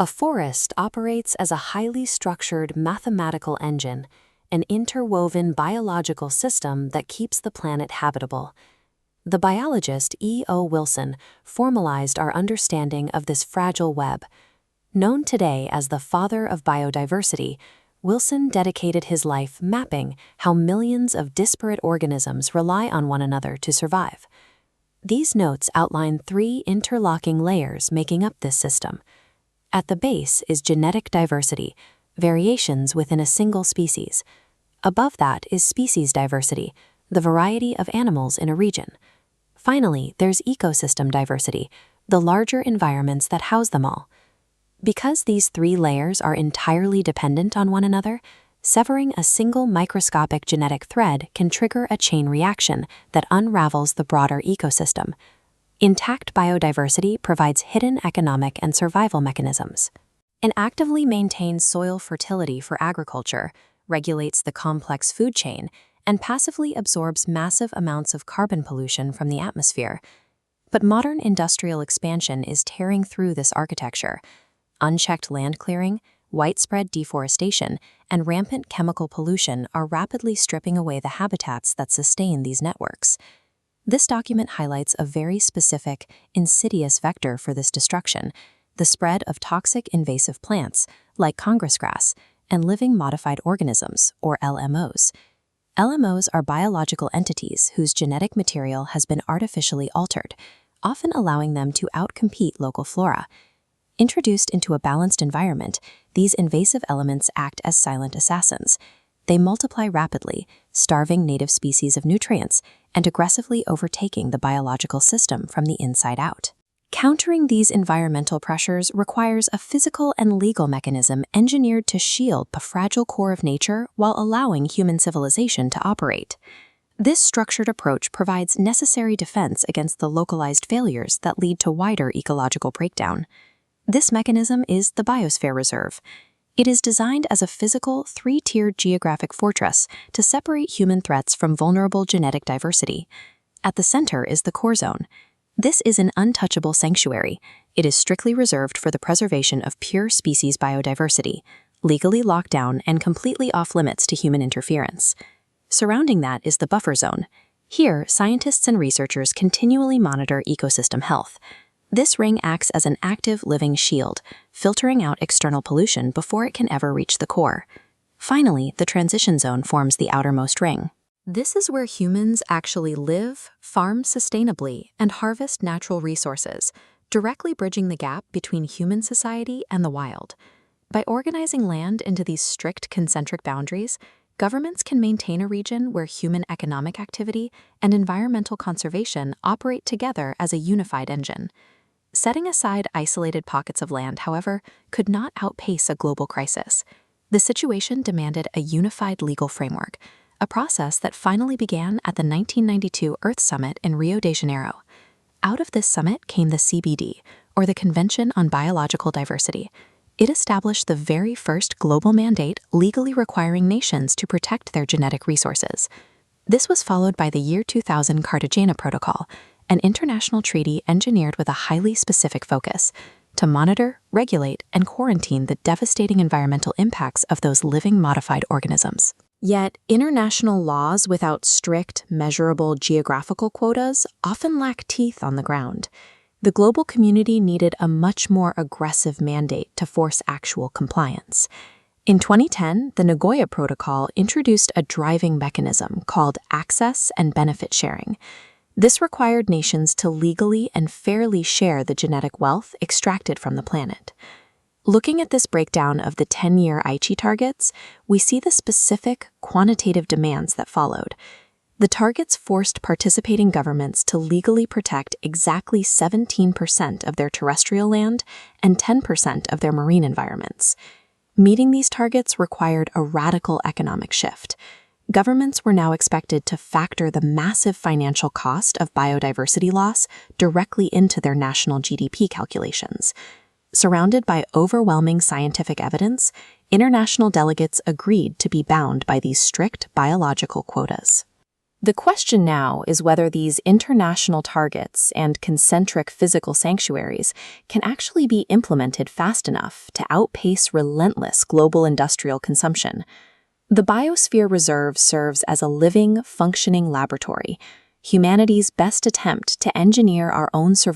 A forest operates as a highly structured mathematical engine, an interwoven biological system that keeps the planet habitable. The biologist E.O. Wilson formalized our understanding of this fragile web. Known today as the father of biodiversity, Wilson dedicated his life mapping how millions of disparate organisms rely on one another to survive. These notes outline 3 interlocking layers making up this system. At the base is genetic diversity, variations within a single species. Above that is species diversity, the variety of animals in a region. Finally, there's ecosystem diversity, the larger environments that house them all. Because these 3 layers are entirely dependent on one another, severing a single microscopic genetic thread can trigger a chain reaction that unravels the broader ecosystem. Intact biodiversity provides hidden economic and survival mechanisms. It actively maintains soil fertility for agriculture, regulates the complex food chain, and passively absorbs massive amounts of carbon pollution from the atmosphere. But modern industrial expansion is tearing through this architecture. Unchecked land clearing, widespread deforestation, and rampant chemical pollution are rapidly stripping away the habitats that sustain these networks. This document highlights a very specific, insidious vector for this destruction: the spread of toxic invasive plants, like Congress grass, and living modified organisms, or LMOs. LMOs are biological entities whose genetic material has been artificially altered, often allowing them to outcompete local flora. Introduced into a balanced environment, these invasive elements act as silent assassins. They multiply rapidly, starving native species of nutrients and aggressively overtaking the biological system from the inside out. Countering these environmental pressures requires a physical and legal mechanism engineered to shield the fragile core of nature while allowing human civilization to operate. This structured approach provides necessary defense against the localized failures that lead to wider ecological breakdown. This mechanism is the Biosphere Reserve. It is designed as a physical, 3-tiered geographic fortress to separate human threats from vulnerable genetic diversity. At the center is the core zone. This is an untouchable sanctuary. It is strictly reserved for the preservation of pure species biodiversity, legally locked down and completely off-limits to human interference. Surrounding that is the buffer zone. Here, scientists and researchers continually monitor ecosystem health. This ring acts as an active living shield, filtering out external pollution before it can ever reach the core. Finally, the transition zone forms the outermost ring. This is where humans actually live, farm sustainably, and harvest natural resources, directly bridging the gap between human society and the wild. By organizing land into these strict concentric boundaries, governments can maintain a region where human economic activity and environmental conservation operate together as a unified engine. Setting aside isolated pockets of land, however, could not outpace a global crisis. The situation demanded a unified legal framework, a process that finally began at the 1992 Earth Summit in Rio de Janeiro. Out of this summit came the CBD, or the Convention on Biological Diversity. It established the very first global mandate legally requiring nations to protect their genetic resources. This was followed by the year 2000 Cartagena Protocol, an international treaty engineered with a highly specific focus to monitor, regulate, and quarantine the devastating environmental impacts of those living modified organisms. Yet, international laws without strict, measurable geographical quotas often lack teeth on the ground. The global community needed a much more aggressive mandate to force actual compliance. In 2010, the Nagoya Protocol introduced a driving mechanism called access and benefit sharing. This required nations to legally and fairly share the genetic wealth extracted from the planet. Looking at this breakdown of the 10-year Aichi targets, we see the specific quantitative demands that followed. The targets forced participating governments to legally protect exactly 17% of their terrestrial land and 10% of their marine environments. Meeting these targets required a radical economic shift. Governments were now expected to factor the massive financial cost of biodiversity loss directly into their national GDP calculations. Surrounded by overwhelming scientific evidence, international delegates agreed to be bound by these strict biological quotas. The question now is whether these international targets and concentric physical sanctuaries can actually be implemented fast enough to outpace relentless global industrial consumption. The Biosphere Reserve serves as a living, functioning laboratory, humanity's best attempt to engineer our own survival.